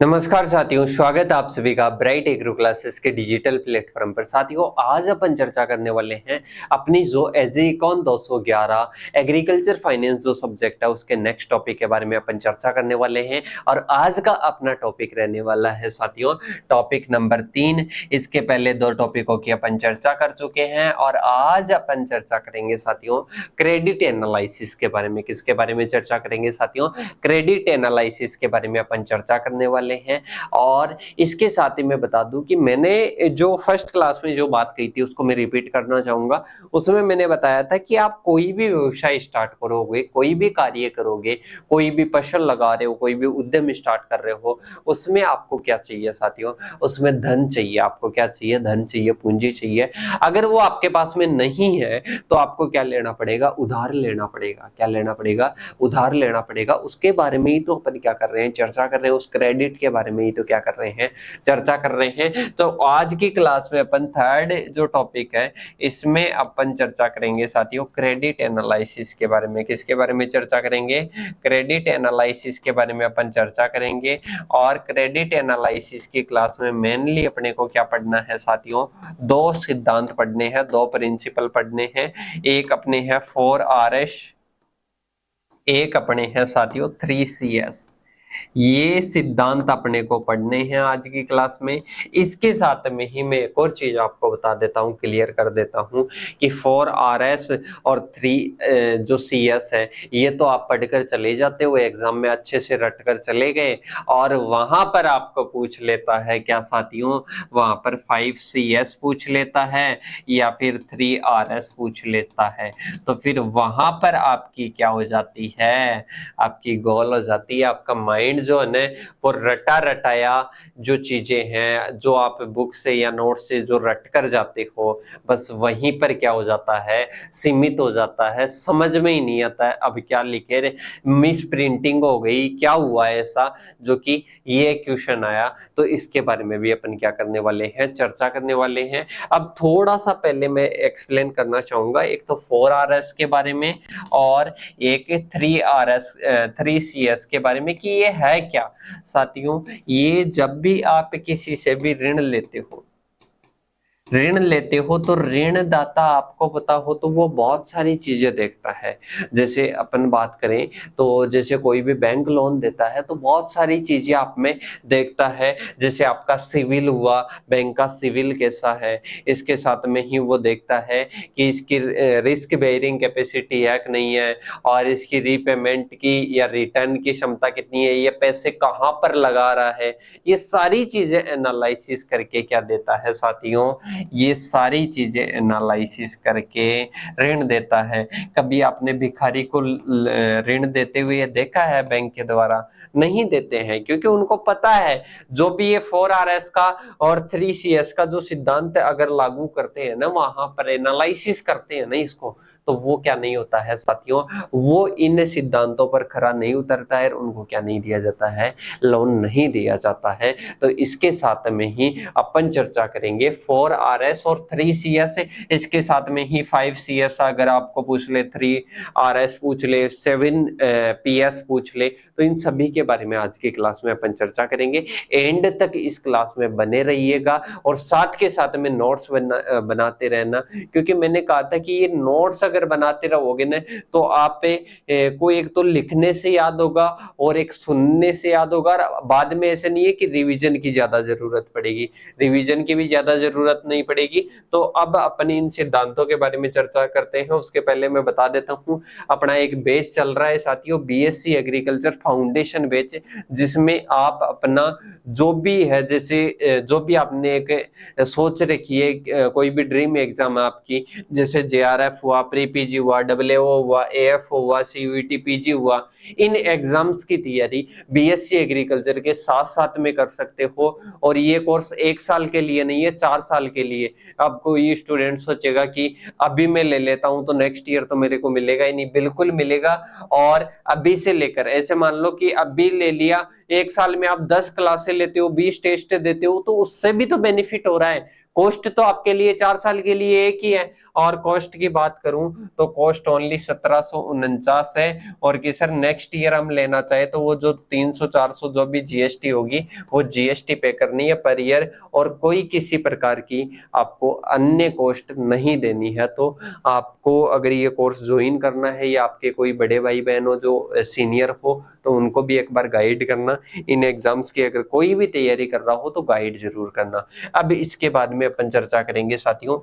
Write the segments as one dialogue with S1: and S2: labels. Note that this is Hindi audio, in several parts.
S1: नमस्कार साथियों, स्वागत है आप सभी का ब्राइट एग्रो क्लासेस के डिजिटल प्लेटफॉर्म पर। साथियों, आज अपन चर्चा करने वाले हैं अपनी जो एजीकॉन 211 एग्रीकल्चर फाइनेंस जो सब्जेक्ट है उसके नेक्स्ट टॉपिक के बारे में अपन चर्चा करने वाले हैं। और आज का अपना टॉपिक रहने वाला है साथियों टॉपिक नंबर 3। इसके पहले 2 टॉपिकों की अपन चर्चा कर चुके हैं और आज अपन चर्चा करेंगे साथियों क्रेडिट एनालिसिस के बारे में। किसके बारे में चर्चा करेंगे साथियों? क्रेडिट एनालिसिस के बारे में अपन चर्चा करने वाले हैं। और इसके साथ ही मैं बता दूं कि मैंने जो फर्स्ट क्लास में जो बात कही थी उसको मैं रिपीट करना चाहूंगा। उसमें मैंने बताया था कि आप कोई भी व्यवसाय स्टार्ट करोगे, कोई भी कार्य करोगे, कोई भी फसल लगा रहे हो, कोई भी उद्यम स्टार्ट कर रहे हो, उसमें आपको क्या चाहिए साथियों? उसमें धन चाहिए। आपको क्या चाहिए? धन चाहिए, पूंजी चाहिए। अगर वो आपके पास में नहीं है तो आपको क्या लेना पड़ेगा? उधार लेना पड़ेगा। क्या लेना पड़ेगा? उधार लेना पड़ेगा। उसके बारे में ही तो अपन क्या कर रहे हैं? चर्चा कर रहे हैं। उस क्रेडिट के बारे में ही तो क्या कर रहे हैं? चर्चा कर रहे हैं। तो आज की क्लास में अपन थर्ड जो टॉपिक है इसमें अपन चर्चा करेंगे साथियों क्रेडिट एनालिसिस के बारे में। किसके बारे में चर्चा करेंगे? क्रेडिट एनालिसिस के बारे में अपन चर्चा करेंगे। और क्रेडिट एनालिसिस की क्लास में मेनली अपने को क्या पढ़ना है साथियों? 2 सिद्धांत पढ़ने हैं, 2 प्रिंसिपल पढ़ने हैं। एक अपने है 4RS, एक अपने हैं साथियों 3CS। ये सिद्धांत अपने को पढ़ने हैं आज की क्लास में। इसके साथ में ही मैं एक और चीज आपको बता देता हूँ, क्लियर कर देता हूँ कि 4RS और 3 जो CS है ये तो आप पढ़कर चले जाते हो, एग्जाम में अच्छे से रट कर चले गए और वहां पर आपको पूछ लेता है क्या साथियों? वहां पर 5CS पूछ लेता है या फिर 3RS पूछ लेता है। तो फिर वहां पर आपकी क्या हो जाती है? आपकी गोल हो जाती है। आपका माइंड जो है ना वो रटा रटाया जो चीजें हैं जो आप बुक से या नोट से जो रट कर जाते हो बस वहीं पर क्या हो जाता है? सीमित हो जाता है। समझ में ही नहीं आता है अब क्या लिखे रे, मिस प्रिंटिंग हो गई, क्या हुआ है ऐसा जो कि ये क्वेश्चन आया। तो इसके बारे में भी अपन क्या करने वाले हैं? चर्चा करने वाले हैं। अब थोड़ा सा पहले मैं एक्सप्लेन करना चाहूंगा, एक तो 4RS के बारे में और एक 3CS के बारे में कि ये है क्या साथियों। ये जब भी आप किसी से भी ऋण लेते हो तो ऋणदाता आपको पता हो तो वो बहुत सारी चीजें देखता है। जैसे अपन बात करें तो जैसे कोई भी बैंक लोन देता है तो बहुत सारी चीजें आप में देखता है। जैसे आपका सिविल हुआ, बैंक का सिविल कैसा है, इसके साथ में ही वो देखता है कि इसकी रिस्क बेयरिंग कैपेसिटी है कि नहीं है, और इसकी रीपेमेंट की या रिटर्न की क्षमता कितनी है, ये पैसे कहाँ पर लगा रहा है। ये सारी चीजें एनालिसिस करके क्या देता है साथियों? ये सारी चीजें एनालिसिस करके ऋण देता है। कभी आपने भिखारी को ऋण देते हुए देखा है बैंक के द्वारा? नहीं देते हैं, क्योंकि उनको पता है जो भी ये 4RS का और 3CS का जो सिद्धांत अगर लागू करते हैं ना, वहां पर एनालिसिस करते हैं ना इसको, तो वो क्या नहीं होता है साथियों? वो इन सिद्धांतों पर खरा नहीं उतरता है, उनको क्या नहीं दिया जाता है? लोन नहीं दिया जाता है। तो इसके साथ में ही अपन चर्चा करेंगे 4RS और 3CS। इसके साथ में ही 5CS अगर आपको पूछ ले, 3RS पूछ ले, 7PS पूछ ले, तो इन सभी के बारे में आज की क्लास में अपन चर्चा करेंगे। एंड तक इस क्लास में बने रहिएगा और साथ के साथ में नोट्स बनाते रहना, क्योंकि मैंने कहा था कि ये नोट्स अगर बनाते रहोगे ना तो आप को एक तो लिखने से याद होगा और एक सुनने से याद होगा। बाद में ऐसे नहीं है कि रिवीजन की ज्यादा जरूरत पड़ेगी, रिवीजन की भी ज्यादा जरूरत नहीं पड़ेगी। तो अब अपन इन सिद्धांतों के बारे में चर्चा करते हैं। उसके पहले मैं बता देता हूँ अपना एक बैच चल रहा है साथियों, BSc एग्रीकल्चर फाउंडेशन बैच, जिसमें आप अपना जो भी है, जैसे जो भी आपने एक सोच रखी है, कोई भी ड्रीम एग्जाम है आपकी, जैसे JRF हुआ, प्री PG हुआ, AAO हुआ, AF हुआ, CUET PG हुआ, इन एग्जाम्स की तैयारी BSc एग्रीकल्चर के साथ साथ में कर सकते हो। और ये कोर्स 1 साल के लिए नहीं है, 4 साल के लिए। अब कोई स्टूडेंट सोचेगा कि अभी मैं ले लेता हूं तो नेक्स्ट ईयर तो मेरे को मिलेगा ही नहीं, बिल्कुल मिलेगा। और अभी से लेकर, ऐसे मान लो कि अभी ले लिया, 1 साल में आप 10 क्लासें लेते हो, 20 टेस्ट देते हो, तो उससे भी तो बेनिफिट हो रहा है। कॉस्ट तो आपके लिए 4 साल के लिए एक ही है और कॉस्ट की बात करूं तो कॉस्ट ओनली 1749 है। और कि सर नेक्स्ट ईयर हम लेना चाहे तो वो जो 300-400 जो भी जीएसटी होगी वो जीएसटी पे करनी है पर ईयर, और कोई किसी प्रकार की आपको अन्य कॉस्ट नहीं देनी है। तो आपको अगर ये कोर्स ज्वाइन करना है या आपके कोई बड़े भाई बहन हो जो सीनियर हो तो उनको भी एक बार गाइड करना। इन एग्जाम्स की अगर कोई भी तैयारी कर रहा हो तो गाइड जरूर करना। अब इसके बाद में अपन चर्चा करेंगे साथियों,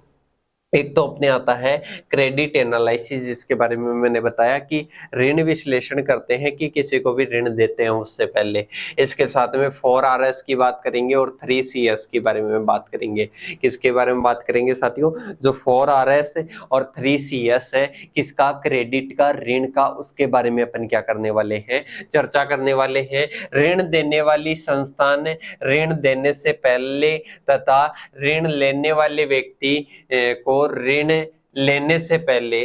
S1: एक तो अपने आता है क्रेडिट एनालिसिस, जिसके बारे में मैंने बताया कि ऋण विश्लेषण करते हैं कि किसी को भी ऋण देते हैं उससे पहले। इसके साथ में 4RS की बात करेंगे और 3CS के बारे में बात करेंगे। किसके बारे में बात करेंगे साथियों? जो 4RS और 3CS है, किसका? क्रेडिट का, ऋण का, उसके बारे में अपन क्या करने वाले हैं? चर्चा करने वाले हैं। ऋण देने वाली संस्थान ऋण देने से पहले तथा ऋण लेने वाले व्यक्ति को ऋण लेने से पहले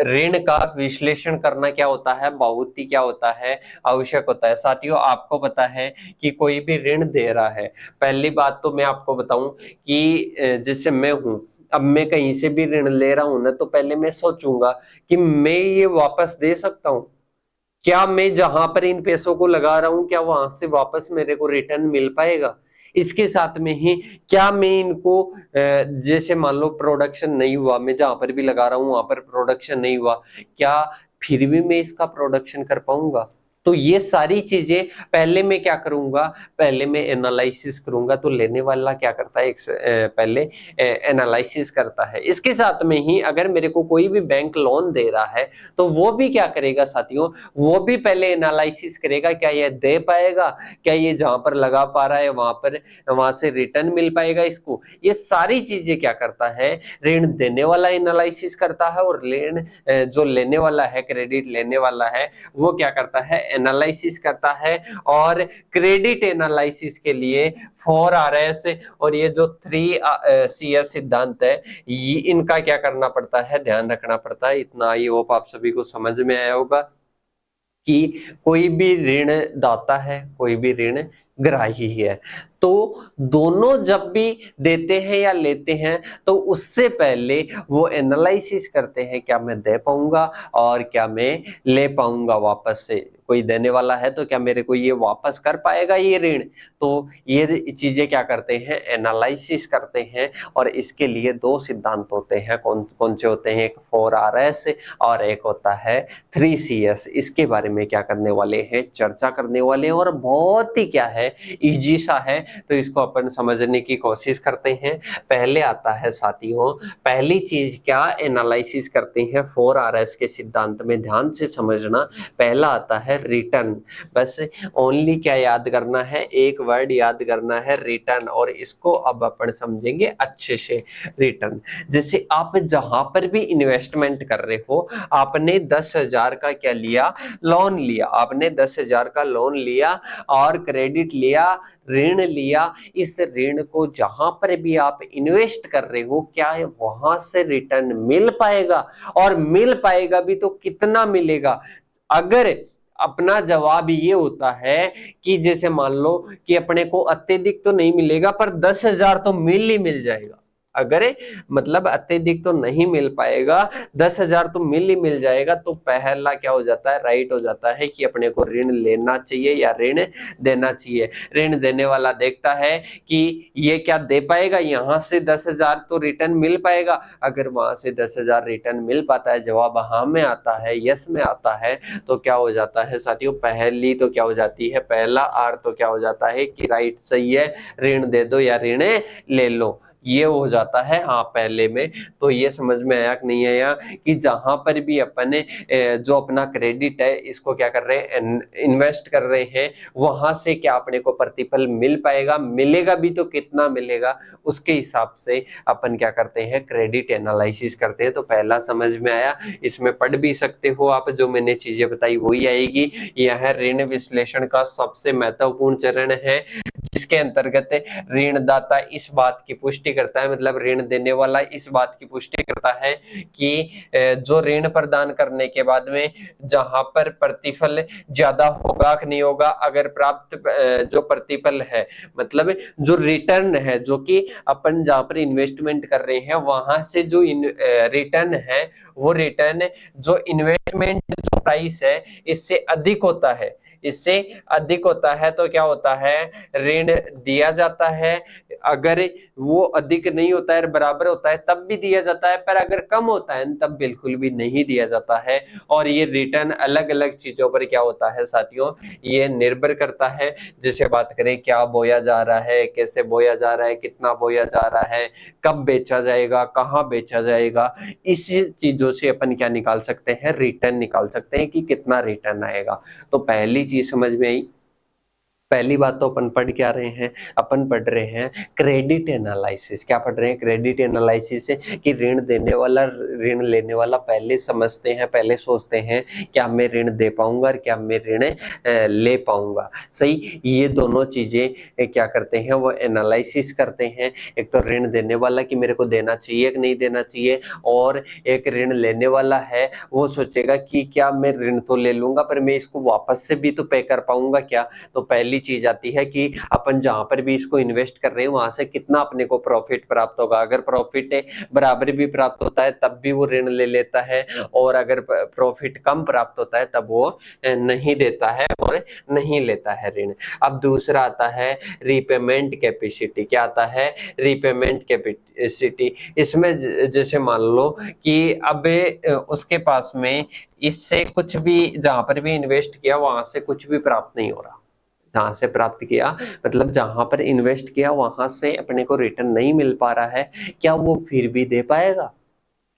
S1: ऋण का विश्लेषण करना क्या होता है, बहुत ही क्या होता है, आवश्यक होता है। साथियों आपको पता है कि कोई भी ऋण दे रहा है, पहली बात तो मैं आपको बताऊं कि जैसे मैं हूं, अब मैं कहीं से भी ऋण ले रहा हूं ना तो पहले मैं सोचूंगा कि मैं ये वापस दे सकता हूं क्या? मैं जहां पर इन पैसों को लगा रहा हूं क्या वहां से वापस मेरे को रिटर्न मिल पाएगा? इसके साथ में ही क्या मैं इनको जैसे मान लो प्रोडक्शन नहीं हुआ, मैं जहां पर भी लगा रहा हूं वहां पर प्रोडक्शन नहीं हुआ, क्या फिर भी मैं इसका प्रोडक्शन कर पाऊंगा? तो ये सारी चीजें पहले मैं क्या करूंगा, पहले मैं एनालिसिस करूंगा। तो लेने वाला क्या करता है, पहले एनालिसिस करता है। इसके साथ में ही अगर मेरे को कोई भी बैंक लोन दे रहा है तो वो भी क्या करेगा साथियों, वो भी पहले एनालिसिस करेगा क्या ये दे पाएगा, क्या ये जहां पर लगा पा रहा है वहां से रिटर्न मिल पाएगा इसको। ये सारी चीजें क्या करता है, ऋण देने वाला एनालिसिस करता है और ऋण जो लेने वाला है, क्रेडिट लेने वाला है, वो क्या करता है, एनालिसिस करता है। और क्रेडिट एनालिसिस के लिए 4RS और ये जो 3CS सिद्धांत है, ये इनका क्या करना पड़ता है, ध्यान रखना पड़ता है। इतना आई होप आप सभी को समझ में आया होगा कि कोई भी ऋण दाता है, कोई भी ऋण ग्राही है, तो दोनों जब भी देते हैं या लेते हैं तो उससे पहले वो एनालिसिस करते हैं क्या मैं दे पाऊंगा और क्या मैं ले पाऊंगा वापस से। कोई देने वाला है तो क्या मेरे को ये वापस कर पाएगा ये ऋण? तो ये चीजें क्या करते हैं, एनालिसिस करते हैं। और इसके लिए दो सिद्धांत होते हैं, कौन कौन से होते हैं, एक 4RS और एक होता है 3CS। इसके बारे में क्या करने वाले हैं, चर्चा करने वाले हैं। और बहुत ही क्या है, इजी सा है, तो इसको अपन समझने की कोशिश करते हैं। पहले आता है साथियों, पहली चीज क्या एनालिसिस करते हैं 4RS के सिद्धांत में, ध्यान से समझना। पहला आता है रिटर्न। बस ओनली क्या याद करना है, एक वर्ड याद करना है, रिटर्न। और इसको अब अपन समझेंगे अच्छे से। रिटर्न जैसे आप जहां पर भी इन्वेस्टमेंट कर रहे हो, आपने 10,000 का क्या लिया, लोन लिया, आपने 10,000 का लोन लिया और क्रेडिट लिया, ऋण लिया। इस ऋण को जहां पर भी आप इन्वेस्ट कर रहे हो, क्या वहां से रिटर्न मिल पाएगा? और मिल पाएगा भी तो कितना मिलेगा? अगर अपना जवाब ये होता है कि जैसे मान लो कि अपने को अत्यधिक तो नहीं मिलेगा पर 10,000 तो मिल ही मिल जाएगा। अगर मतलब अत्यधिक तो नहीं मिल पाएगा, 10,000 तो मिल ही मिल जाएगा, तो पहला क्या हो जाता है, राइट हो जाता है कि अपने को ऋण लेना चाहिए या ऋण देना चाहिए। ऋण देने वाला देखता है कि ये क्या दे पाएगा, यहां से 10,000 तो रिटर्न मिल पाएगा। अगर वहां से 10,000 रिटर्न मिल पाता है, जवाब हाँ में आता है, यस में आता है, तो क्या हो जाता है साथियों, पहली तो क्या हो जाती है, पहला आर तो क्या हो जाता है कि राइट सही है, ऋण दे दो या ऋण ले लो, ये हो जाता है हाँ पहले में। तो ये समझ में आया कि नहीं आया कि जहां पर भी अपन जो अपना क्रेडिट है इसको क्या कर रहे हैं, इन्वेस्ट कर रहे हैं, वहां से क्या अपने को प्रतिफल मिल पाएगा, मिलेगा भी तो कितना मिलेगा, उसके हिसाब से अपन क्या करते हैं, क्रेडिट एनालिसिस करते हैं। तो पहला समझ में आया, इसमें पढ़ भी सकते हो आप, जो मैंने चीजें बताई वही आएगी। यह ऋण विश्लेषण का सबसे महत्वपूर्ण चरण है, जिसके अंतर्गत ऋणदाता इस बात की पुष्टि करता है, मतलब ऋण देने वाला इस बात की पुष्टि करता है कि जो ऋण प्रदान करने के बाद में जहां पर प्रतिफल ज्यादा होगा कि नहीं होगा, अगर प्राप्त जो प्रतिफल है, मतलब जो रिटर्न है, जो कि अपन जहां पर इन्वेस्टमेंट कर रहे हैं वहां से जो रिटर्न है, वो रिटर्न जो इन्वेस्टमेंट जो प्राइस है इससे अधिक होता है, इससे अधिक होता है तो क्या होता है, ऋण दिया जाता है। अगर वो अधिक नहीं होता है, बराबर होता है, तब भी दिया जाता है, पर अगर कम होता है तब बिल्कुल भी नहीं दिया जाता है। और ये रिटर्न अलग अलग चीजों पर क्या होता है साथियों, ये निर्भर करता है। जैसे बात करें क्या बोया जा रहा है, कैसे बोया जा रहा है, कितना बोया जा रहा है, कब बेचा जाएगा, कहाँ बेचा जाएगा, इस चीजों से अपन क्या निकाल सकते हैं, रिटर्न निकाल सकते हैं कि कितना रिटर्न आएगा। तो पहली चीज समझ में आई। पहली बात तो अपन पढ़ क्या रहे हैं, अपन पढ़ रहे हैं क्रेडिट एनालिसिस। क्या पढ़ रहे हैं, क्रेडिट एनालिसिस कि ऋण देने वाला ऋण लेने वाला पहले समझते हैं, पहले सोचते हैं क्या मैं ऋण दे पाऊंगा और क्या मैं ऋण ले पाऊंगा। सही, ये दोनों चीजें क्या करते हैं, वो एनालिसिस करते हैं। एक तो ऋण देने वाला कि मेरे को देना चाहिए कि नहीं देना चाहिए, और एक ऋण लेने वाला है वो सोचेगा कि क्या मैं ऋण तो ले लूंगा पर मैं इसको वापस से भी तो पे कर पाऊंगा क्या। तो पहली चीज आती है कि अपन जहां पर भी इसको इन्वेस्ट कर रहे हैं वहां से कितना अपने को प्रॉफिट प्राप्त होगा। अगर प्रॉफिट बराबर भी प्राप्त होता है तब भी वो ऋण ले लेता है, और अगर प्रॉफिट कम प्राप्त होता है तब वो नहीं देता है और नहीं लेता है ऋण। अब दूसरा आता है रीपेमेंट कैपेसिटी। क्या आता है, रीपेमेंट कैपेसिटी। इसमें जैसे मान लो कि अब उसके पास में इससे कुछ भी, जहां पर भी इन्वेस्ट किया वहां से कुछ भी प्राप्त नहीं हो रहा, जहां से प्राप्त किया मतलब जहां पर इन्वेस्ट किया वहां से अपने को रिटर्न नहीं मिल पा रहा है, क्या वो फिर भी दे पाएगा,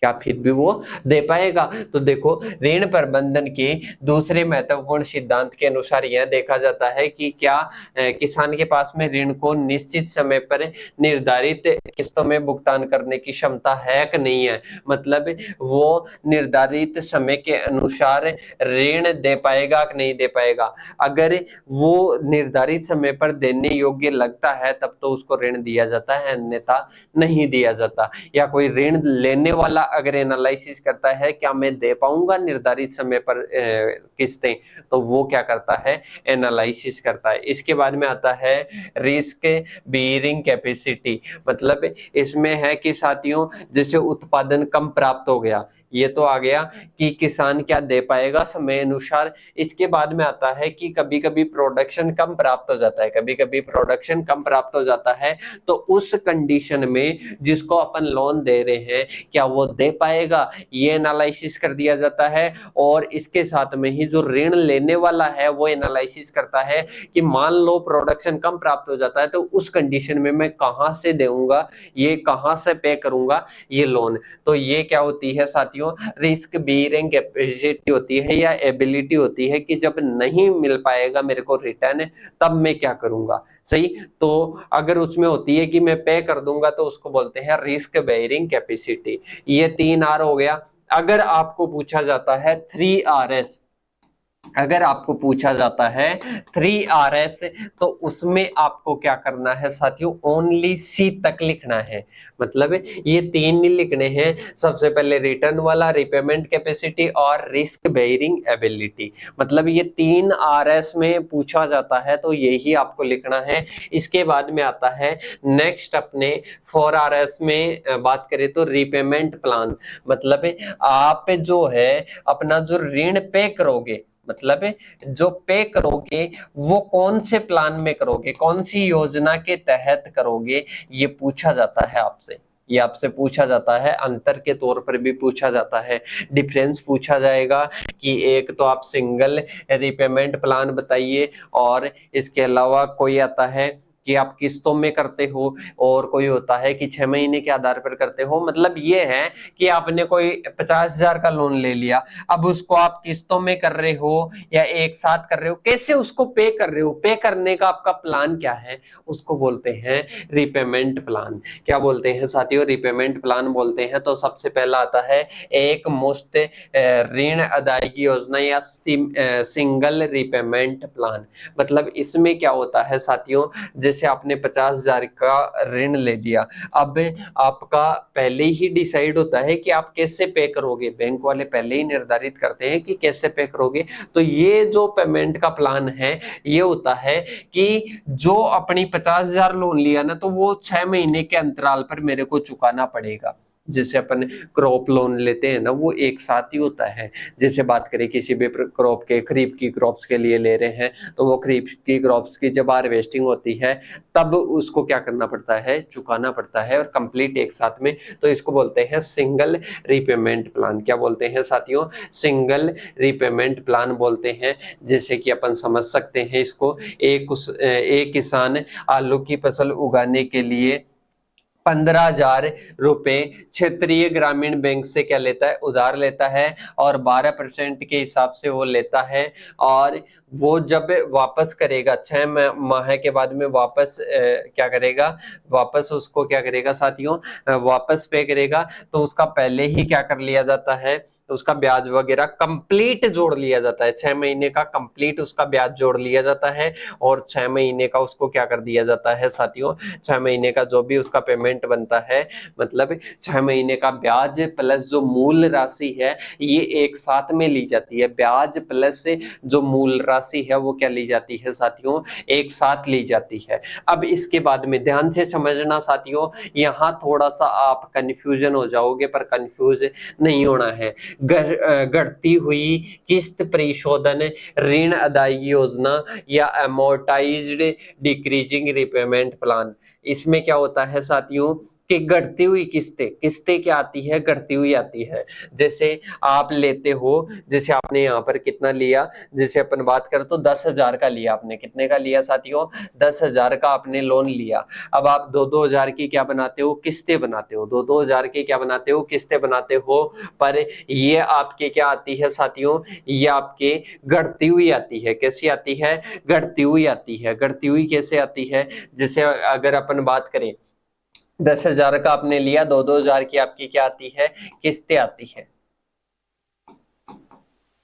S1: क्या फिर भी वो दे पाएगा। तो देखो, ऋण प्रबंधन के दूसरे महत्वपूर्ण सिद्धांत के अनुसार यह देखा जाता है कि क्या किसान के पास में ऋण को निश्चित समय पर निर्धारित किस्तों में भुगतान करने की क्षमता है कि नहीं है। मतलब वो निर्धारित समय के अनुसार ऋण दे पाएगा कि नहीं दे पाएगा। अगर वो निर्धारित समय पर देने योग्य लगता है तब तो उसको ऋण दिया जाता है, अन्यथा नहीं दिया जाता। या कोई ऋण लेने वाला अगर एनालिसिस करता है क्या मैं दे पाऊंगा निर्धारित समय पर किस्तें, तो वो क्या करता है, एनालिसिस करता है। इसके बाद में आता है रिस्क बेयरिंग कैपेसिटी। मतलब इसमें है कि साथियों जैसे उत्पादन कम प्राप्त हो गया, ये तो आ गया कि किसान क्या दे पाएगा समय अनुसार। इसके बाद में आता है कि कभी कभी प्रोडक्शन कम प्राप्त हो जाता है, कभी कभी प्रोडक्शन कम प्राप्त हो जाता है, तो उस कंडीशन में जिसको अपन लोन दे रहे हैं क्या वो दे पाएगा, ये एनालिसिस कर दिया जाता है। और इसके साथ में ही जो ऋण लेने वाला है वो एनालिसिस करता है कि मान लो प्रोडक्शन कम प्राप्त हो जाता है तो उस कंडीशन में मैं कहां से देऊंगा, ये कहां से पे करूंगा ये लोन। तो ये क्या होती है साथियों, रिस्क बेयरिंग कैपेसिटी होती है या एबिलिटी होती है कि जब नहीं मिल पाएगा मेरे को रिटर्न तब मैं क्या करूंगा। सही, तो अगर उसमें होती है कि मैं पे कर दूंगा तो उसको बोलते हैं रिस्क बेयरिंग कैपेसिटी। ये 3R हो गया। अगर आपको पूछा जाता है 3RS, अगर आपको पूछा जाता है 3RS तो उसमें आपको क्या करना है साथियों, ओनली सी तक लिखना है। मतलब ये तीन नहीं लिखने हैं, सबसे पहले रिटर्न वाला, रिपेमेंट कैपेसिटी और रिस्क बेयरिंग एबिलिटी। मतलब ये 3RS में पूछा जाता है तो यही आपको लिखना है। इसके बाद में आता है नेक्स्ट अपने 4RS में बात करें तो रिपेमेंट प्लान। मतलब आप जो है अपना जो ऋण पे करोगे, मतलब जो पे करोगे वो कौन से प्लान में करोगे, कौन सी योजना के तहत करोगे, ये पूछा जाता है आपसे। ये आपसे पूछा जाता है, अंतर के तौर पर भी पूछा जाता है, डिफरेंस पूछा जाएगा कि एक तो आप सिंगल रिपेमेंट प्लान बताइए, और इसके अलावा कोई आता है कि आप किस्तों में करते हो, और कोई होता है कि 6 महीने के आधार पर करते हो। मतलब ये है कि आपने कोई 50,000 का लोन ले लिया, अब उसको आप किस्तों में कर रहे हो या एक साथ कर रहे हो, कैसे उसको पे कर रहे हो, पे करने का आपका प्लान क्या है, उसको बोलते हैं रिपेमेंट प्लान। क्या बोलते हैं साथियों, रिपेमेंट प्लान बोलते हैं। तो सबसे पहला आता है एक मुश्त ऋण अदायगी योजना या सिंगल रिपेमेंट प्लान। मतलब इसमें क्या होता है साथियों, जैसे जैसे आपने 50,000 का ऋण ले लिया, अब आपका पहले ही डिसाइड होता है कि आप कैसे पे करोगे, बैंक वाले पहले ही निर्धारित करते हैं कि कैसे पे करोगे। तो ये जो पेमेंट का प्लान है ये होता है कि जो अपनी 50,000 लोन लिया ना, तो वो 6 महीने के अंतराल पर मेरे को चुकाना पड़ेगा। जैसे अपन क्रॉप लोन लेते हैं ना, वो एक साथ ही होता है। जैसे बात करें किसी भी क्रॉप के, खरीफ की क्रॉप्स के लिए ले रहे हैं, तो वो खरीफ की क्रॉप्स की जब हार्वेस्टिंग होती है तब उसको क्या करना पड़ता है, चुकाना पड़ता है, और कंप्लीट एक साथ में। तो इसको बोलते हैं सिंगल रीपेमेंट प्लान। क्या बोलते हैं साथियों? सिंगल रीपेमेंट प्लान बोलते हैं। जैसे कि अपन समझ सकते हैं इसको, एक किसान आलू की फसल उगाने के लिए 15,000 रुपए क्षेत्रीय ग्रामीण बैंक से क्या लेता है, उधार लेता है, और 12% के हिसाब से वो लेता है। और वो जब वापस करेगा 6 माह के बाद में वापस क्या करेगा, वापस उसको क्या करेगा साथियों, वापस पे करेगा। तो उसका पहले ही क्या कर लिया जाता है, उसका ब्याज वगैरह कंप्लीट जोड़ लिया जाता है। 6 महीने का कंप्लीट उसका ब्याज जोड़ लिया जाता है, और 6 महीने का उसको क्या कर दिया जाता है साथियों, 6 महीने का जो भी उसका पेमेंट बनता है, मतलब 6 महीने का ब्याज प्लस जो मूल राशि है, ये एक साथ में ली जाती है। ब्याज प्लस जो मूल राशि है वो क्या ली जाती है साथियों, एक साथ ली जाती है। अब इसके बाद में ध्यान से समझना साथियों, यहाँ थोड़ा सा आप कंफ्यूजन हो जाओगे, पर कंफ्यूज नहीं होना है। घटती हुई किस्त परिशोधन, ऋण अदायगी योजना, या अमोर्टाइज्ड डिक्रीजिंग रिपेमेंट प्लान, इसमें क्या होता है साथियों कि घटती हुई किस्तें, किस्तें क्या आती है, घटती हुई आती है। जैसे आप लेते हो, जैसे आपने यहाँ पर कितना लिया, जैसे अपन बात करें तो 10,000 का लिया आपने। कितने का लिया साथियों? 10,000 का आपने लोन लिया। अब आप 2-2 हजार की क्या बनाते हो, किस्तें बनाते हो। 2-2 हजार की क्या बनाते हो, किस्तें बनाते हो। पर ये आपके क्या आती है साथियों, ये आपके घटती हुई आती है। कैसी आती है? घटती हुई आती है। घटती हुई कैसे आती है? जैसे अगर अपन बात करें 10,000 का आपने लिया, 2-2 हजार की आपकी क्या आती है, किस्तें आती है।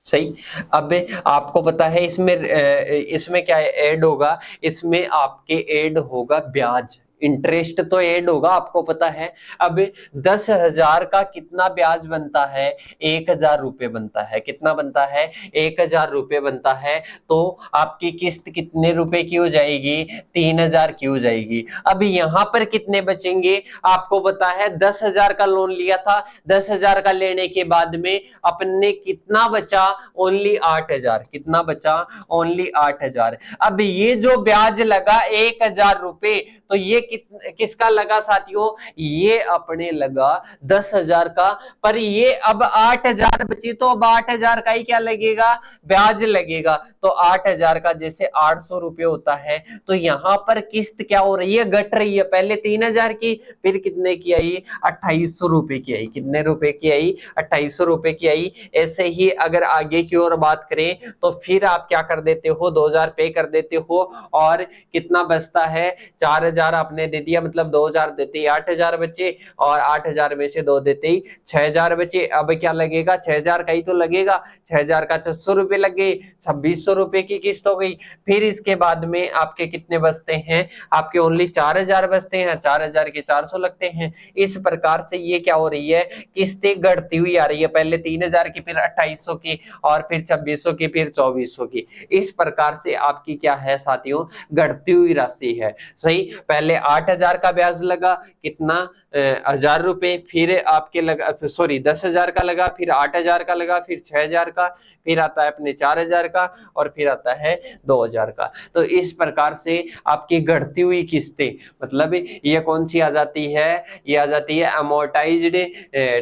S1: सही। अब आपको पता है इसमें क्या ऐड होगा, इसमें आपके ऐड होगा ब्याज, इंटरेस्ट तो ऐड होगा, आपको पता है। अब 10,000 का कितना ब्याज बनता है, 1,000 रुपए बनता है। कितना बनता है? 1,000 रुपए बनता है। तो आपकी किस्त कितने रुपए की हो जाएगी, 3,000 की हो जाएगी। अब यहाँ पर कितने बचेंगे, आपको पता है 10,000 का लोन लिया था, 10,000 का लेने के बाद में अपने कितना बचा, ओनली 8,000। कितना बचा? ओनली 8,000। अब ये जो ब्याज लगा 1,000 रुपए, तो ये किसका लगा साथियों, ये अपने लगा 10,000 का। पर ये अब 8,000 बची, तो अब 8,000 का ही क्या लगेगा, ब्याज लगेगा। तो 8,000 का जैसे 800 रुपए होता है, तो यहां पर किस्त क्या हो रही है, घट रही है। पहले 3,000 की, फिर कितने की आई, 2,800 रुपए की आई। कितने रुपए की आई, 2,800 रुपए की आई। ऐसे ही अगर आगे की ओर बात करें, तो फिर आप क्या कर देते हो, 2,000 पे कर देते हो, और कितना बचता है, 4,000 आपने दे दिया, मतलब 2,000 देते ही 8,000 बचे, और 8,000 में से 2 देते ही 6,000 बचे। अब क्या लगेगा, 6,000 का ही तो लगेगा। 6,000 का 600 रुपए लग गए, 2,600 रुपए की किस्त हो गई। फिर इसके बाद में आपके कितने बचते हैं, आपके ओनली 4,000 बचते हैं। 4,000 के 400 लगते हैं। इस प्रकार से ये क्या हो रही है, किस्तें घटती हुई आ रही है। पहले 3,000 की, फिर 2,800 की, और फिर 2,600 की, फिर 2,400 की। इस प्रकार से आपकी क्या है साथियों, घटती हुई राशि है। सही। पहले 8,000 का ब्याज लगा, कितना, 1,000 रुपए, फिर आपके लगा, सॉरी 10,000 का लगा, फिर 8,000 का लगा, फिर 6,000 का, फिर आता है अपने 4,000 का, और फिर आता है 2,000 का। तो इस प्रकार से आपकी घटती हुई किस्तें, मतलब ये कौन सी आ जाती है, ये आ जाती है अमोर्टाइज्ड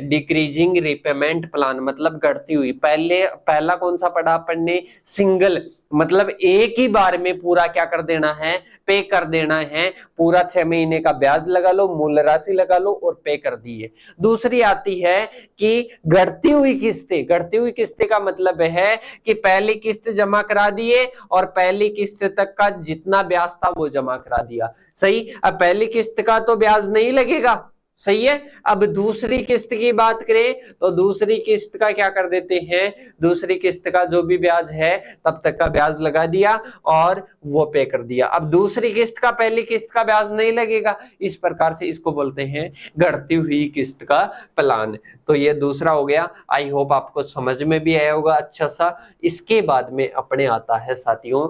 S1: डिक्रीजिंग रिपेमेंट प्लान, मतलब घटती हुई। पहला कौन सा पढ़ा अपन ने, सिंगल, मतलब एक ही बार में पूरा क्या कर देना है, पे कर देना है। पूरा 6 महीने का ब्याज लगा लो, मूल राशि लगा लो, और पे कर दिए। दूसरी आती है कि घटती हुई किस्तें। घटती हुई किस्तें का मतलब है कि पहली किस्त जमा करा दिए, और पहली किस्त तक का जितना ब्याज था वो जमा करा दिया। सही। अब पहली किस्त का तो ब्याज नहीं लगेगा, सही है। अब दूसरी किस्त की बात करें तो दूसरी किस्त का क्या कर देते हैं, दूसरी किस्त का जो भी ब्याज है तब तक का ब्याज लगा दिया और वो पे कर दिया। अब दूसरी किस्त का पहली किस्त का ब्याज नहीं लगेगा, इस प्रकार से इसको बोलते हैं घटती हुई किस्त का प्लान। तो ये दूसरा हो गया। आई होप आपको समझ में भी आया होगा अच्छा सा। इसके बाद में अपने आता है साथियों,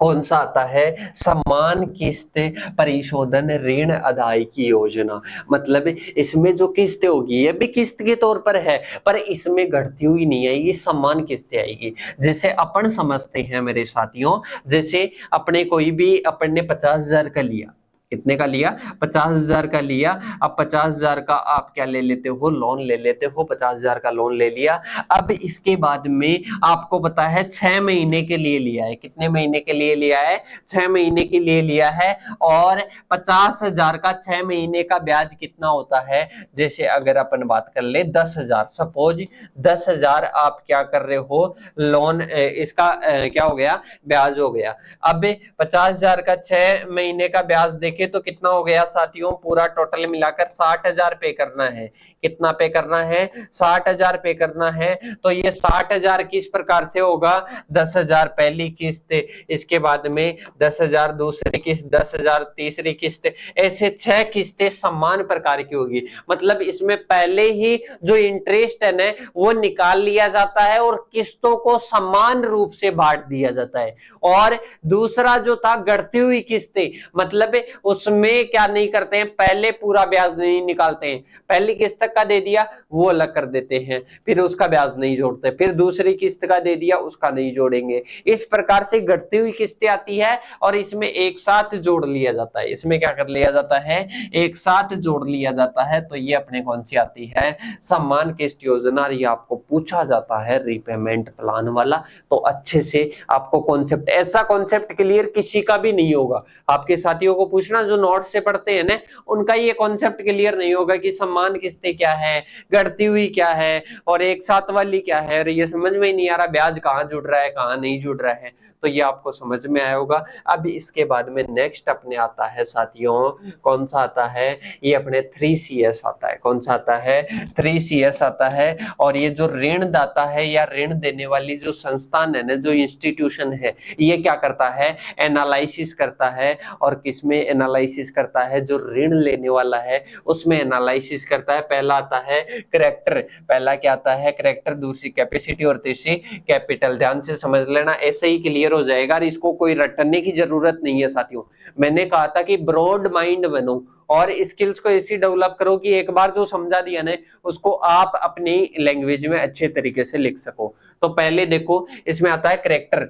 S1: कौन सा आता है, समान किस्त परिशोधन ऋण अदायगी योजना। मतलब इसमें जो किस्त होगी ये भी किस्त के तौर पर है, पर इसमें घटती हुई नहीं आएगी, समान किस्तें आएगी। जैसे अपन समझते हैं मेरे साथियों, जैसे अपने कोई भी अपन ने 50,000 का लिया, कितने का लिया, 50,000 का लिया। अब 50,000 का आप क्या ले लेते हो, लोन ले लेते हो, 50,000 का लोन ले लिया। अब इसके बाद में आपको पता है 6 महीने के लिए लिया है, कितने महीने के लिए लिया है, 6 महीने के लिए लिया है। और 50,000 का 6 महीने का ब्याज कितना होता है, जैसे अगर अपन बात कर ले 10,000, सपोज 10,000 आप क्या कर रहे हो, लोन इसका क्या हो गया, ब्याज हो गया। अब 50,000 का 6 महीने का ब्याज देखे तो कितना हो गया साथियों, पूरा टोटल मिलाकर 60,000 पे करना है। कितना पे करना है, 60,000 पे करना है। तो ये 60,000 किस प्रकार से होगा, 10,000 पहली किस्त, इसके बाद में 10,000 दूसरी किस्त, 10,000 तीसरी किस्त, ऐसे 6 किस्तें समान प्रकार की होगी। मतलब इसमें पहले ही जो इंटरेस्ट है ना वो निकाल लिया जाता है और किस्तों को समान रूप से बांट दिया जाता है। और दूसरा जो था घटती हुई किस्तें, मतलब उसमें क्या नहीं करते हैं, पहले पूरा ब्याज नहीं निकालते हैं, पहली किस्त तक का दे दिया वो अलग कर देते हैं, फिर उसका ब्याज नहीं जोड़ते, फिर दूसरी किस्त का दे दिया उसका नहीं जोड़ेंगे। इस प्रकार से घटती हुई किस्तें आती है और इसमें एक साथ जोड़ लिया जाता है। इसमें क्या कर लिया जाता है, एक साथ जोड़ लिया जाता है। तो ये अपने कौन सी आती है, समान किस्त योजना। ये आपको पूछा जाता है रीपेमेंट प्लान वाला। तो अच्छे से आपको कॉन्सेप्ट, ऐसा कॉन्सेप्ट क्लियर किसी का भी नहीं होगा। आपके साथियों को पूछना जो नोट्स से पढ़ते हैं ना, उनका ये कॉन्सेप्ट क्लियर नहीं होगा कि समान किस्तें क्या है, घटती हुई क्या है और एक साथ वाली क्या है। और ये समझ में ही नहीं आ रहा ब्याज कहाँ जुड़ रहा है कहाँ नहीं जुड़ रहा है। तो ये आपको समझ में आया होगा। अब इसके बाद में नेक्स्ट अपने आता है साथियों, कौन सा आता है, ये अपने 3CS आता है। कौन सा आता है, 3CS आता है। और ये जो ऋण दाता है या ऋण देने वाली जो संस्थान है ना, जो इंस्टीट्यूशन है, ये क्या करता है, एनालिसिस करता है। और किसमें एनालिसिस करता है, जो ऋण लेने वाला है उसमें एनालिसिस करता है। पहला आता है करेक्टर, पहला क्या आता है, करेक्टर, दूसरी कैपेसिटी और तीसरी कैपिटल। ध्यान से समझ लेना, ऐसे ही क्लियर हो जाएगा और इसको कोई रटने की जरूरत नहीं है साथियों। मैंने कहा था कि ब्रॉड माइंड बनो और स्किल्स को ऐसी डेवलप करो कि एक बार जो समझा दिया ना उसको आप अपनी लैंग्वेज में अच्छे तरीके से लिख सको। तो पहले देखो इसमें आता है करेक्टर।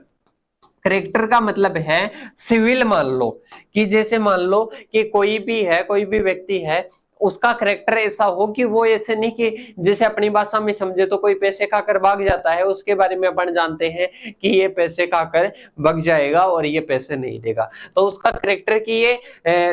S1: करेक्टर का मतलब है सिविल। मान लो कि जैसे मान लो कि कोई भी है, कोई भी व्यक्ति है, उसका करेक्टर ऐसा हो कि वो ऐसे नहीं कि जैसे अपनी भाषा में समझे तो कोई पैसे खाकर भाग जाता है, उसके बारे में अपन जानते हैं कि ये पैसे खाकर भाग जाएगा और ये पैसे नहीं देगा। तो उसका करेक्टर की ये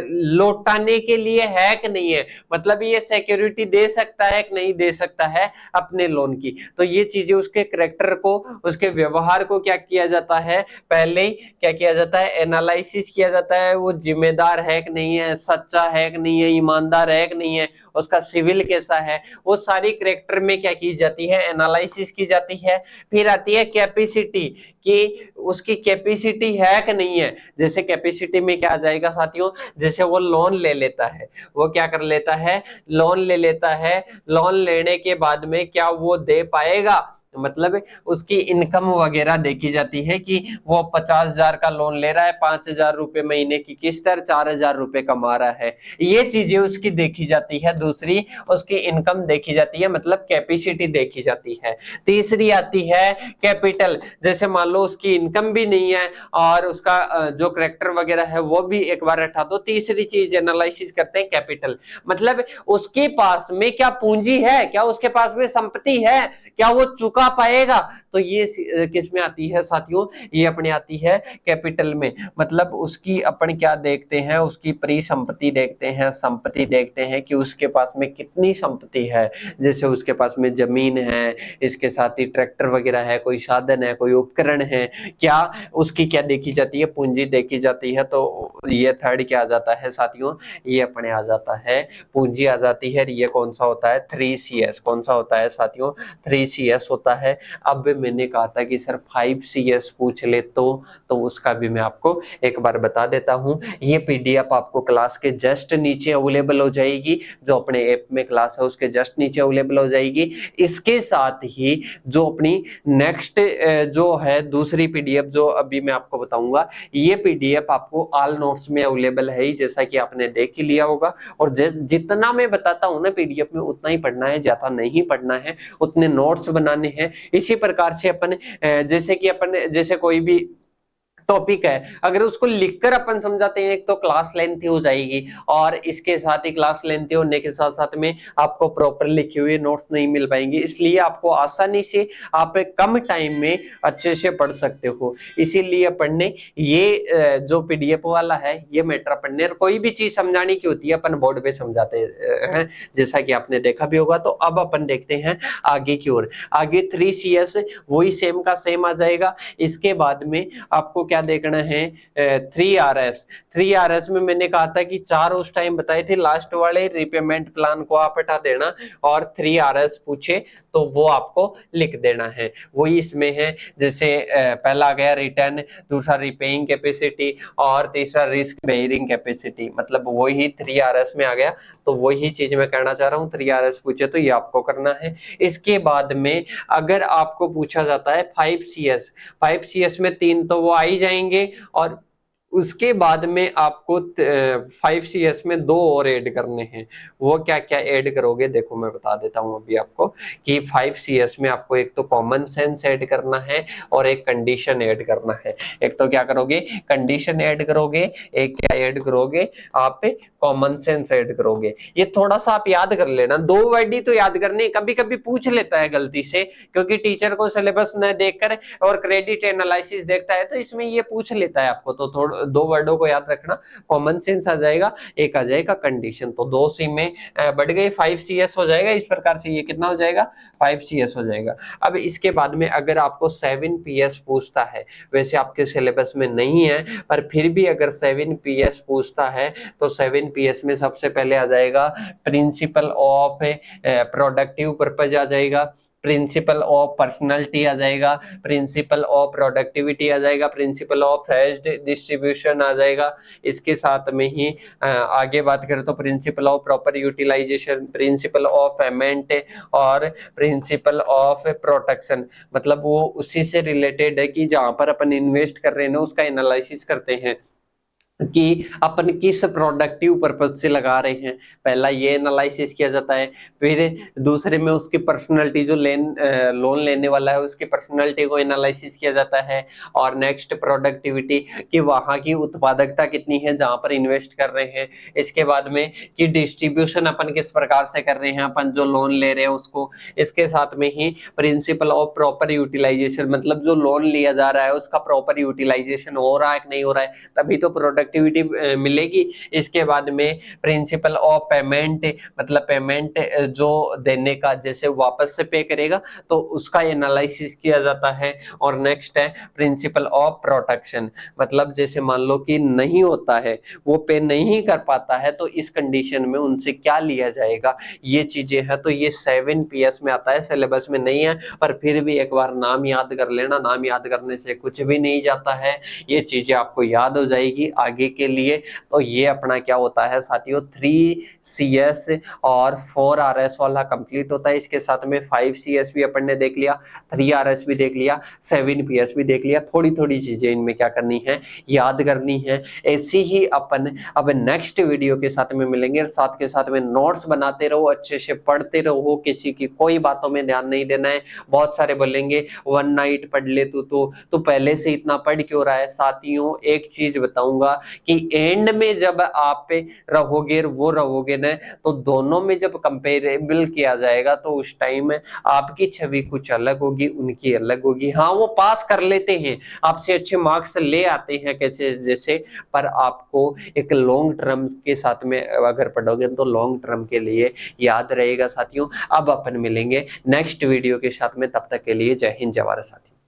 S1: लौटाने के लिए है कि नहीं है, मतलब ये सिक्योरिटी दे सकता है कि नहीं दे सकता है अपने लोन की। तो ये चीजें उसके करेक्टर को, उसके व्यवहार को क्या किया जाता है, पहले क्या किया जाता है, एनालिसिस किया जाता है। वो जिम्मेदार है कि नहीं है, सच्चा है कि नहीं है, ईमानदार है कि नहीं है, उसका सिविल कैसा है, वो सारी करेक्टर में क्या की जाती है, एनालिसिस की जाती है। फिर आती है कैपेसिटी, कि उसकी कैपेसिटी है कि नहीं है। जैसे कैपेसिटी में क्या आ जाएगा साथियों, जैसे वो लोन ले लेता है, वो क्या कर लेता है, लोन ले लेता है, लोन लेने के बाद में क्या वो दे पाएगा, मतलब उसकी इनकम वगैरह देखी जाती है कि वो 50,000 का लोन ले रहा है, 5,000 रुपए महीने की किस्त है, 4,000 रुपए कमा रहा है, ये चीजें उसकी देखी जाती है। दूसरी उसकी इनकम देखी जाती है, मतलब कैपेसिटी देखी जाती है। तीसरी आती है कैपिटल, जैसे मान लो उसकी इनकम भी नहीं है और उसका जो करेक्टर वगैरह है वो भी एक बार हटा दो। तीसरी चीज एनालिसिस करते हैं कैपिटल, मतलब उसके पास में क्या पूंजी है, क्या उसके पास में संपत्ति है, क्या वो चुका आप आएगा तो ये किस में आती है साथियों, ये अपने आती है कैपिटल में। मतलब उसकी अपन क्या देखते हैं, उसकी परिसंपत्ति देखते हैं, संपत्ति देखते हैं कि उसके पास में कितनी संपत्ति है। जैसे उसके पास में जमीन है, इसके साथ ही ट्रैक्टर वगैरह है, कोई साधन है, कोई उपकरण है, क्या उसकी क्या देखी जाती है, पूंजी देखी जाती है। तो ये थर्ड क्या आ जाता है साथियों, ये अपने आ जाता है पूंजी आ जाती है। ये कौन सा होता है, 3CS। कौन सा होता है साथियों, 3CS होता है। अब मैंने कहा था कि सर 5CS पूछ ले तो उसका भी मैं आपको एक बार बता देता हूं। ये पीडीएफ आपको क्लास के जस्ट नीचे अवेलेबल हो जाएगी, जो अपने ऐप में क्लास है उसके जस्ट नीचे अवेलेबल हो जाएगी। इसके साथ ही जो अपनी नेक्स्ट जो है दूसरी पीडीएफ जो अभी मैं आपको बताऊंगा, ये पीडीएफ आपको ऑल नोट्स में अवेलेबल है ही, जैसा कि आपने देख ही लिया होगा। और जितना मैं बताता हूं ना पीडीएफ में, उतना ही पढ़ना है, ज्यादा नहीं पढ़ना है, उतने नोट्स बनाने हैं। इसी प्रकार से अपन जैसे कि अपन जैसे कोई भी टॉपिक है, अगर उसको लिखकर अपन समझाते हैं, एक तो क्लास लेंथी हो जाएगी, और इसके साथ ही क्लास लेंथी होने के साथ साथ में आपको प्रॉपर लिखे हुए नोट्स नहीं मिल पाएंगे। इसलिए आपको आसानी से आप कम टाइम में अच्छे से पढ़ सकते हो। इसीलिए अपन ने ये जो पीडीएफ वाला है ये मैटर अपन ने, कोई भी चीज समझाने की होती है अपन बोर्ड पे समझाते हैं, जैसा कि आपने देखा भी होगा। तो अब अपन देखते हैं आगे की ओर। आगे 3CS वही सेम का सेम आ जाएगा। इसके बाद में आपको क्या देखना है, 3RS में मैंने कहा था कि 4 उस टाइम बताए थे, लास्ट वाले रिपेमेंट प्लान को आप हटा देना और 3RS पूछे तो वो आपको लिख देना है। वही इसमें है, जैसे पहला आ गया रिटर्न, दूसरा रिपेइंग कैपेसिटी और तीसरा रिस्क बेयरिंग कैपेसिटी, मतलब वही 3RS में आ गया। तो वही चीज मैं कहना चाह रहा हूँ, 3RS पूछे तो ये आपको करना है। इसके बाद में अगर आपको पूछा जाता है 5CS में 3 तो वो आ ही जाएंगे, और उसके बाद में आपको 5CS में 2 और ऐड करने हैं। वो क्या क्या ऐड करोगे, देखो मैं बता देता हूं अभी आपको कि 5CS में आपको एक तो कॉमन सेंस ऐड करना है और एक कंडीशन ऐड करना है। एक तो क्या करोगे, कंडीशन ऐड करोगे, एक क्या ऐड करोगे आप, कॉमन सेंस ऐड करोगे। ये थोड़ा सा आप याद कर लेना, 2 वर्ड ही तो याद करने, कभी कभी पूछ लेता है गलती से, क्योंकि टीचर को सिलेबस न देखकर और क्रेडिट एनालिसिस देखता है तो इसमें ये पूछ लेता है आपको। तो थोड़ा 2 वर्डों को याद रखना, कॉमन सेंस आ जाएगा, एक आ जाएगा कंडीशन। तो 2 सी में बढ़ गए, 5CS हो जाएगा। इस प्रकार से ये कितना हो जाएगा, 5CS हो जाएगा। अब इसके बाद में अगर आपको 7PS पूछता है, वैसे आपके सिलेबस में नहीं है पर फिर भी अगर 7PS पूछता है तो 7PS में सबसे पहले आ जाएगा प्रिंसिपल ऑफ प्रोडक्टिव पर्पज आ जाएगा, प्रिंसिपल ऑफ पर्सनैलिटी आ जाएगा, प्रिंसिपल ऑफ प्रोडक्टिविटी आ जाएगा, प्रिंसिपल ऑफ फेज्ड डिस्ट्रीब्यूशन आ जाएगा। इसके साथ में ही आगे बात करें तो principle of proper utilization, principle of payment और प्रिंसिपल ऑफ प्रोटेक्शन, मतलब वो उसी से रिलेटेड है कि जहां पर अपन इन्वेस्ट कर रहे हैं ना उसका एनालिसिस करते हैं कि अपन किस प्रोडक्टिव पर्पज से लगा रहे हैं। पहला ये एनालिसिस किया जाता है, फिर दूसरे में उसकी पर्सनैलिटी, जो लोन लेने वाला है उसकी पर्सनैलिटी को एनालिसिस किया जाता है, और नेक्स्ट प्रोडक्टिविटी कि वहां की उत्पादकता कितनी है जहां पर इन्वेस्ट कर रहे हैं। इसके बाद में कि डिस्ट्रीब्यूशन अपन किस प्रकार से कर रहे हैं, अपन जो लोन ले रहे हैं उसको। इसके साथ में ही प्रिंसिपल ऑफ प्रॉपर यूटिलाइजेशन, मतलब जो लोन लिया जा रहा है उसका प्रॉपर यूटिलाइजेशन हो रहा है कि नहीं हो रहा है, तभी तो प्रोडक्टिविटी मिलेगी। इसके बाद में प्रिंसिपल ऑफ पेमेंट, मतलब पेमेंट जो देने का, जैसे वापस से पे करेगा तो उसका एनालिसिस किया जाता है। और नेक्स्ट है प्रिंसिपल ऑफ प्रोटेक्शन, मतलब जैसे मान लो कि नहीं होता है, वो पे नहीं कर पाता है, तो इस कंडीशन में उनसे क्या लिया जाएगा, ये चीजें हैं। तो ये 7PS में आता है, सिलेबस में नहीं है, पर फिर भी एक बार नाम याद कर लेना, नाम याद करने से कुछ भी नहीं जाता है, ये चीजें आपको याद हो जाएगी आगे के लिए। तो ये अपना क्या होता है साथियों, 3CS और 4RS वाला कंप्लीट होता है। इसके साथ में 5CS भी अपन ने देख लिया, 3RS भी देख लिया, 7PS भी देख लिया। थोड़ी थोड़ी चीजें इनमें क्या करनी है, याद करनी है। ऐसी ही अपन अब नेक्स्ट वीडियो के साथ में मिलेंगे, साथ के साथ में नोट्स बनाते रहो, अच्छे से पढ़ते रहो, किसी की कोई बातों में ध्यान नहीं देना है। बहुत सारे बोलेंगे 1 नाइट पढ़ ले तू, तो पहले से इतना पढ़ क्यों रहा है। साथियों एक चीज बताऊंगा, कि एंड में जब आप पे रहोगे वो रहोगे ना, तो दोनों में जब कंपेरेबल किया जाएगा तो उस टाइम आपकी छवि कुछ अलग होगी, उनकी अलग होगी। हाँ, वो पास कर लेते हैं, आपसे अच्छे मार्क्स ले आते हैं कैसे जैसे, पर आपको एक लॉन्ग टर्म के साथ में अगर पढ़ोगे तो लॉन्ग टर्म के लिए याद रहेगा साथियों। अब अपन मिलेंगे नेक्स्ट वीडियो के साथ में, तब तक के लिए जय हिंद जय भारत साथियों।